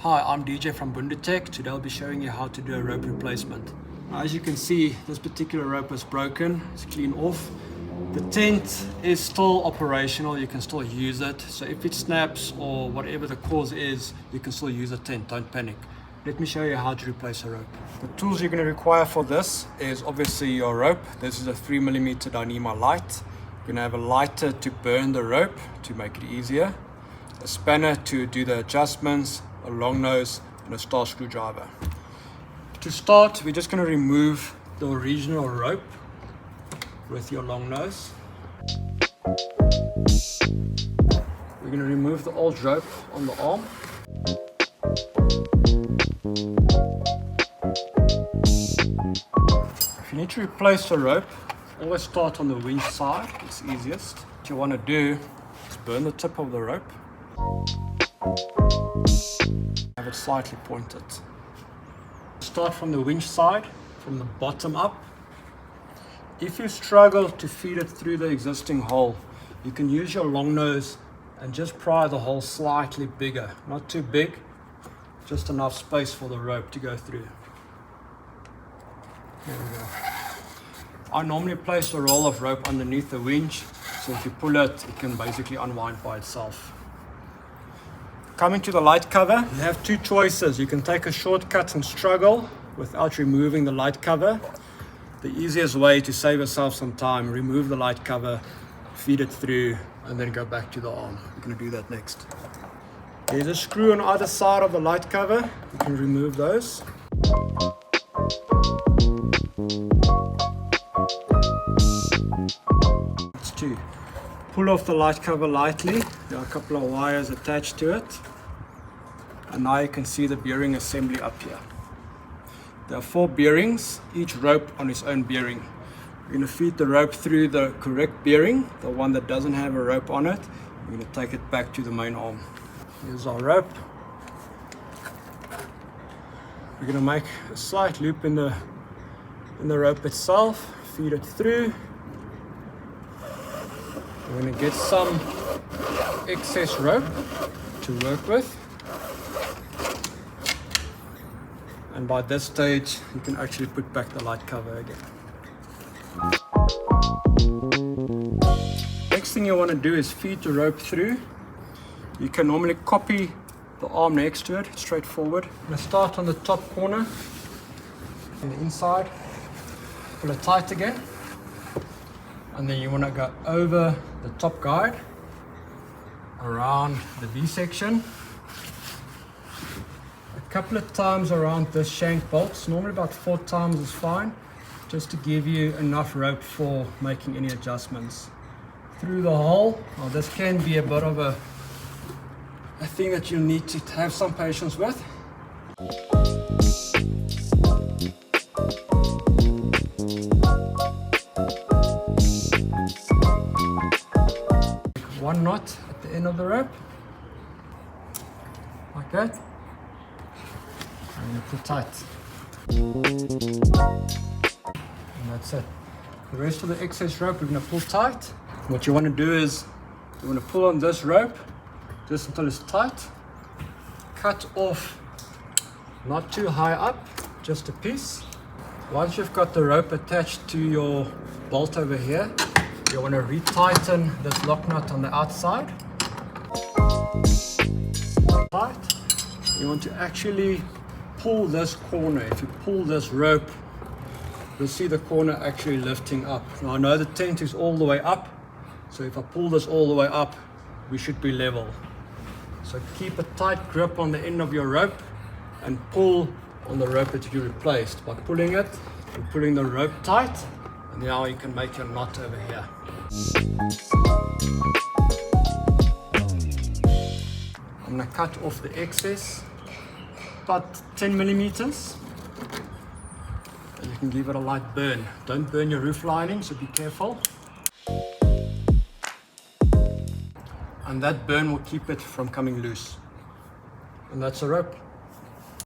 Hi, I'm DJ from BunduTec. Today I'll be showing you how to do a rope replacement. As you can see, this particular rope is broken. It's clean off. The tent is still operational. You can still use it. So if it snaps or whatever the cause is, you can still use the tent. Don't panic. Let me show you how to replace a rope. The tools you're going to require for this is obviously your rope. This is a 3mm Dyneema light. You're going to have a lighter to burn the rope to make it easier, a spanner to do the adjustments, a long nose, and a star screwdriver. To start, we're just going to remove the original rope with your long nose. We're going to remove the old rope on the arm. If you need to replace the rope, always start on the winch side. It's easiest. What you want to do is burn the tip of the rope. Have it slightly pointed. Start from the winch side, from the bottom up. If you struggle to feed it through the existing hole, you can use your long nose and just pry the hole slightly bigger. Not too big, just enough space for the rope to go through. There we go. I normally place a roll of rope underneath the winch, so if you pull it, it can basically unwind by itself. Coming to the light cover, you have two choices. You can take a shortcut and struggle without removing the light cover. The easiest way to save yourself some time, remove the light cover, feed it through, and then go back to the arm. We're going to do that next. There's a screw on either side of the light cover. You can remove those. It's two. Pull off the light cover lightly. There are a couple of wires attached to it. And now you can see the bearing assembly up here. There are 4 bearings, each rope on its own bearing. We're going to feed the rope through the correct bearing, the one that doesn't have a rope on it. We're going to take it back to the main arm. Here's our rope. We're going to make a slight loop in the rope itself, feed it through. We're going to get some excess rope to work with. And by this stage, you can actually put back the light cover again. Next thing you want to do is feed the rope through. You can normally copy the arm next to it, it's straightforward. I'm going to start on the top corner, on the inside, pull it tight again. And then you want to go over the top guide, around the V section. A couple of times around this shank bolts, normally about 4 times is fine, just to give you enough rope for making any adjustments. Through the hole, well, this can be a bit of a thing that you need to have some patience with. One knot at the end of the rope, like that. And pull tight. And that's it. The rest of the excess rope we're going to pull tight. What you want to do is you want to pull on this rope just until it's tight. Cut off not too high up, just a piece. Once you've got the rope attached to your bolt over here, you want to retighten this lock nut on the outside. Tight. You want to actually pull this corner. If you pull this rope, you'll see the corner actually lifting up. Now I know the tent is all the way up, so if I pull this all the way up, we should be level. So keep a tight grip on the end of your rope and pull on the rope that you replaced. By pulling it, you're pulling the rope tight, and now you can make your knot over here. I'm going to cut off the excess, about 10 millimeters. You can give it a light burn. Don't burn your roof lining, so be careful. And that burn will keep it from coming loose. And that's a rope.